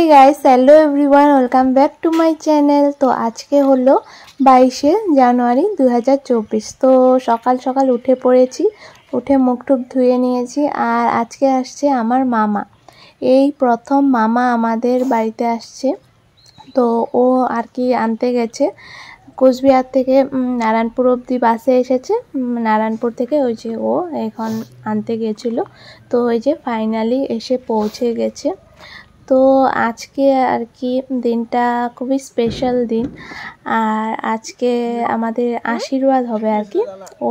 Guys, hello everyone, welcome back to my channel. तो आज के हलो 22 জানুয়ারি 2024। तो सकाल सकाल उठे पड़ेছি, उठे मुख टुक धुए निয়েছি। আর আজকে আসছে আমার মামা, এই প্রথম মামা আমাদের বাড়িতে আসছে। তো ও আর কি আনতে গেছে কোচবিহার থেকে নারায়ণপুর অবধি বাসে এসেছে। নারায়ণপুর থেকে ওই যে ও এখন আনতে গেছিলো। তো ওই যে ফাইনালি এসে পৌঁছে গেছে। তো আজকে আর কি দিনটা খুবই স্পেশাল দিন। আর আজকে আমাদের আশীর্বাদ হবে আর কি,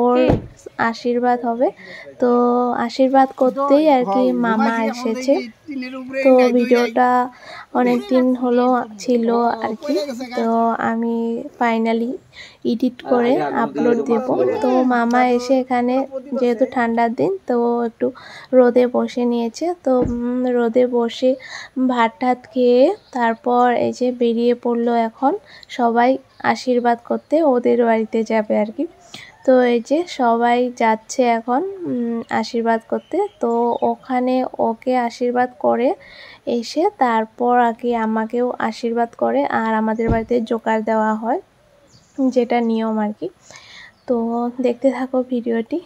ওর আশীর্বাদ হবে। তো আশীর্বাদ করতেই আর কি মামা এসেছে। তো ভিডিওটা অনেক দিন হলো ছিল আর কি, তো আমি ফাইনালি এডিট করে আপলোড দেব। তো মামা এসে এখানে যেহেতু ঠান্ডার দিন তো একটু রোদে বসে নিয়েছে। তো রোদে বসে ভাত টাত খেয়ে তারপর এই যে বেরিয়ে পড়লো এখন সবাই আশীর্বাদ করতে, ওদের বাড়িতে যাবে আর কি। তো এই যে সবাই যাচ্ছে এখন আশীর্বাদ করতে। তো ওখানে ওকে আশীর্বাদ করে এসে তারপর আর কি আমাকেও আশীর্বাদ করে। আর আমাদের বাড়িতে জোকার দেওয়া হয়, যেটা নিয়ম আর কি। তো দেখতে থাকো ভিডিওটি।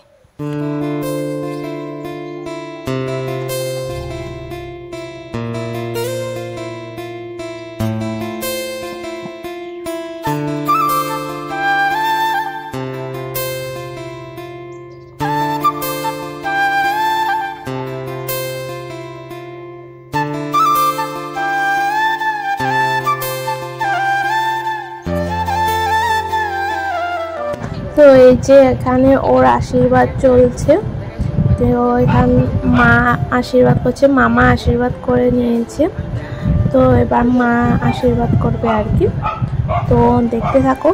তো এই যে এখানে ওর আশীর্বাদ চলছে। তো এখানে মা আশীর্বাদ করছে, মামা আশীর্বাদ করে নিয়েছে। তো এবার মা আশীর্বাদ করবে আর কি। তো দেখতে থাকো।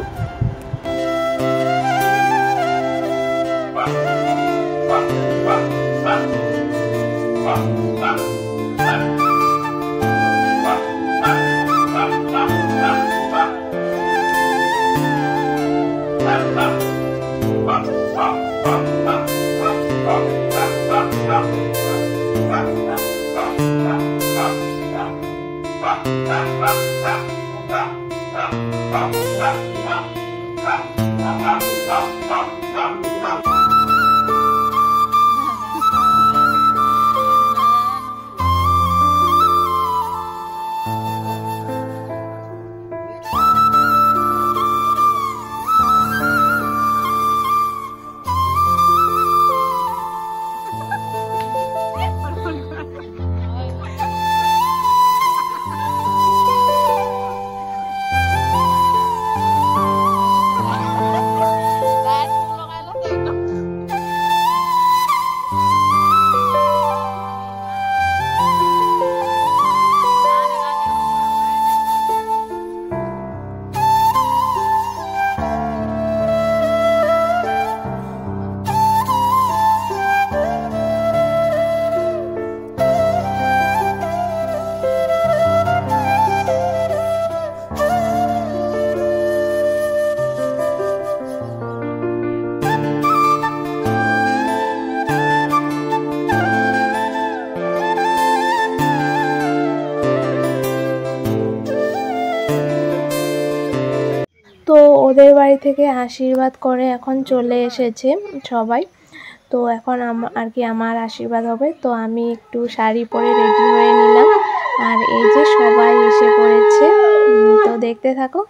তো ওদের বাড়ি থেকে আশীর্বাদ করে এখন চলে এসেছে সবাই। তো এখন আর কি আমার আশীর্বাদ হবে। তো আমি একটু শাড়ি পরে রেডি হয়ে নিলাম। আর এই যে সবাই এসে পড়েছে, তো দেখতে থাকো।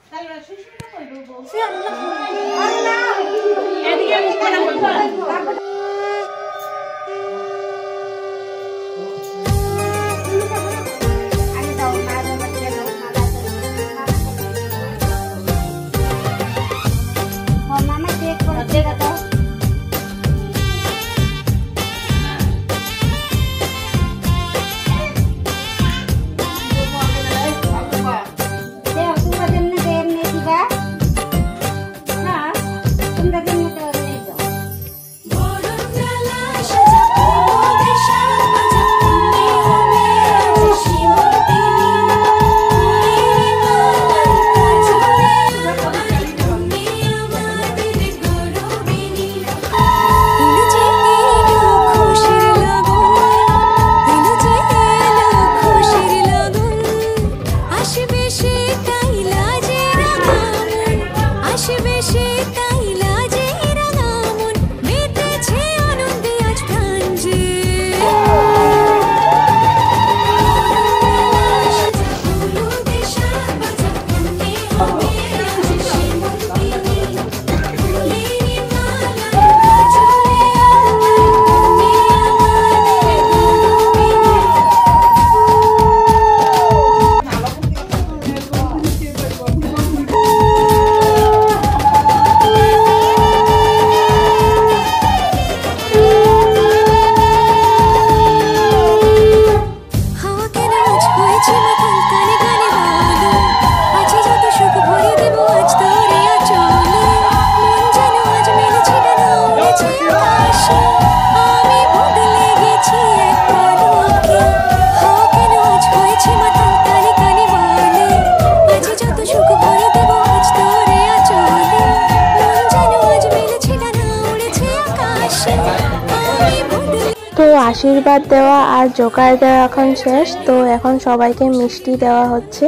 তো আশীর্বাদ দেওয়া আর জোকার দেওয়া এখন শেষ। তো এখন সবাইকে মিষ্টি দেওয়া হচ্ছে।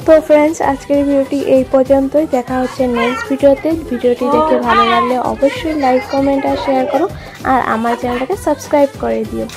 তো ফ্রেন্ডস, আজকের ভিডিওটি এই পর্যন্তই। দেখা হচ্ছে নেক্সট ভিডিওতে। ভিডিওটি দেখে ভালো লাগলে অবশ্যই লাইক, কমেন্ট আর শেয়ার করো, আর আমার চ্যানেলটাকে সাবস্ক্রাইব করে দিও।